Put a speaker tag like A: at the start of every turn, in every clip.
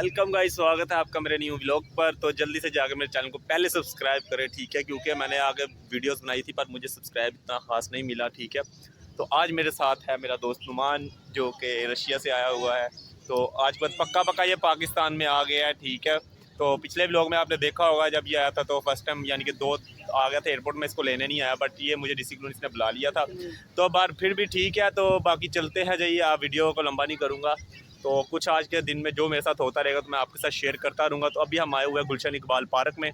A: Welcome guys, स्वागत है आपका मेरे न्यू व्लॉग पर। तो जल्दी से जाकर मेरे चैनल को पहले सब्सक्राइब करें, ठीक है, क्योंकि मैंने आगे वीडियोस बनाई थी पर मुझे सब्सक्राइब इतना खास नहीं मिला, ठीक है। तो आज मेरे साथ है मेरा दोस्त नुमान जो कि रशिया से आया हुआ है। तो आज बस पक्का ये पाकिस्तान में आ गया है, ठीक है। तो पिछले व्लॉग में आपने देखा होगा जब ये आया था तो फर्स्ट टाइम यानी कि दो आ गया था एयरपोर्ट में, इसको लेने नहीं आया, बट ये मुझे डीसी कॉलोनी ने बुला लिया था। तो बार फिर भी ठीक है। तो बाकी चलते हैं, जाइए, आप वीडियो को लंबा नहीं करूँगा। तो कुछ आज के दिन में जो मेरे साथ होता रहेगा तो मैं आपके साथ शेयर करता रहूँगा। तो अभी हम आए हुए हैं गुलशन इकबाल पार्क में।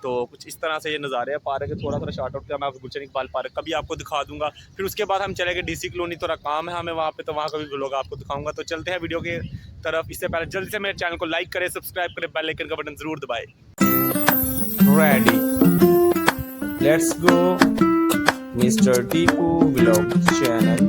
A: तो कुछ इस तरह से ये नज़ारे हैं पार्क के, थोड़ा शार्ट आउट किया मैं आपको गुलशन इकबाल पार्क का भी आपको दिखा दूंगा। फिर उसके बाद हम चले गए डीसी कॉलोनी, थोड़ा काम है हमें वहाँ पे, तो वहाँ का भी व्लॉग आपको दिखाऊंगा। तो चलते हैं वीडियो के तरफ। इससे पहले जल्दी से मेरे चैनल को लाइक करें, सब्सक्राइब करें, बेल आइकन का बटन जरूर दबाएं।
B: Ready, let's go, Mr. Tipu Vlog channel.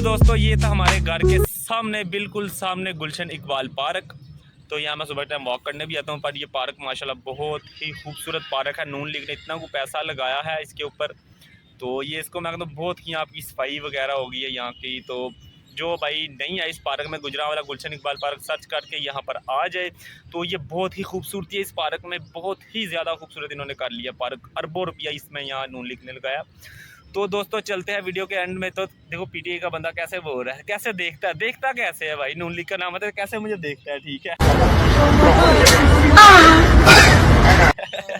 A: दोस्तों ये था हमारे घर के सामने, बिल्कुल सामने गुलशन इकबाल पार्क। तो यहाँ मैं सुबह टाइम वॉक करने भी आता हूँ, पर ये पार्क माशाल्लाह बहुत ही खूबसूरत पार्क है। नून लीग ने इतना को पैसा लगाया है इसके ऊपर, तो ये इसको मैं कहता हूँ बहुत ही यहाँ की सफाई वगैरह हो गई है यहाँ की। तो जो भाई नहीं है इस पार्क में, गुजरांवाला गुलशन इकबाल पार्क सर्च करके यहाँ पर आ जाए तो ये बहुत ही खूबसूरती है। इस पार्क में बहुत ही ज़्यादा खूबसूरत इन्होंने कर लिया पार्क, अरबों रुपया इसमें यहाँ नून लीग ने लगाया। तो दोस्तों चलते हैं वीडियो के एंड में। तो देखो पीटीआई का बंदा कैसे वो हो रहा है, कैसे देखता कैसे है भाई, नून लीग का नाम है कैसे मुझे देखता है, ठीक है।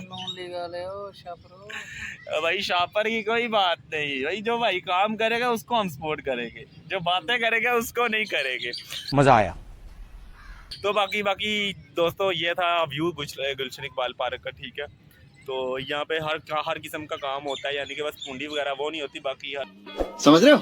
C: नून लीग वाले हो शापर
A: भाई शापर की कोई बात नहीं भाई, जो भाई काम करेगा उसको हम सपोर्ट करेंगे, जो बातें करेगा उसको नहीं करेंगे।
B: मजा आया।
A: तो बाकी दोस्तों ये था व्यू गुलशन इकबाल पार्क का, ठीक है। तो यहाँ पे हर किस्म का काम होता है, यानी कि बस पूंडी वगैरह वो नहीं होती, बाकी हर
D: समझ रहे हो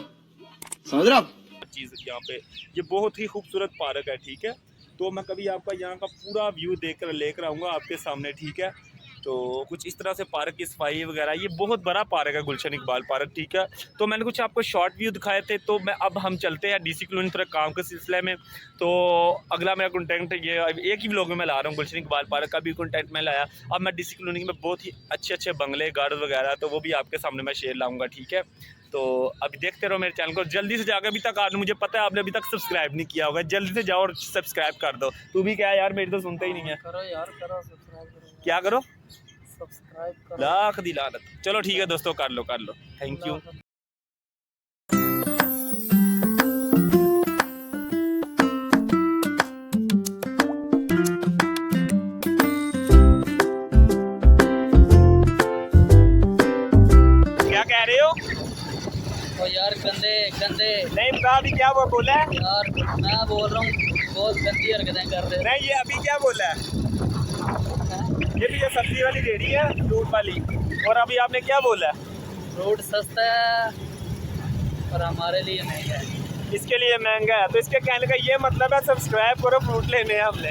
D: आप
A: चीज़ यहाँ पे। ये बहुत ही खूबसूरत पार्क है, ठीक है। तो मैं कभी आपका यहाँ का पूरा व्यू लेकर आऊँगा आपके सामने, ठीक है। तो कुछ इस तरह से पार्क की सफाई वगैरह, ये बहुत बड़ा पार्क है गुलशन इकबाल पार्क, ठीक है। तो मैंने कुछ आपको शॉर्ट व्यू दिखाए थे, तो अब हम चलते हैं डीसी कॉलोनी थोड़ा काम के सिलसिले में। तो अगला मेरा कंटेंट ये एक ही व्लॉग में मैं ला रहा हूँ, गुलशन इकबाल पार्क का भी कंटेंट मैं लाया। अब मैं डीसी कॉलोनी में बहुत ही अच्छे बंगले घर वगैरह, तो वो भी आपके सामने मैं शेयर लाऊँगा, ठीक है। तो अभी देखते रहो मेरे चैनल को, जल्दी से जाकर, अभी तक मुझे पता है आपने अभी तक सब्सक्राइब नहीं किया होगा, जल्दी से जाओ और सब्सक्राइब कर दो। तू भी क्या यार, मेरी तो सुनते ही नहीं है।
C: करो यार, करो सब्सक्राइब करो,
A: क्या करो,
C: सब्सक्राइब करो।
A: लाख दी लानत। चलो ठीक है दोस्तों, कर लो, थैंक यू। क्या कह रहे हो?
C: ओ यार गंदे
A: नहीं पता अभी क्या वो बोला है
C: यार, मैं बोल रहा हूँ बहुत गंदी हरकतें कर रहे
A: नहीं, ये अभी क्या बोला है? ये भी ये सब्जी वाली रेडी है, फ्रूट वाली, और अभी आपने क्या बोला है?
C: फ्रूट सस्ता है और हमारे लिए महंगा है।
A: इसके लिए महंगा है, तो इसके कहने का ये मतलब है सब्सक्राइब करो, फ्रूट लेने हैं हमने।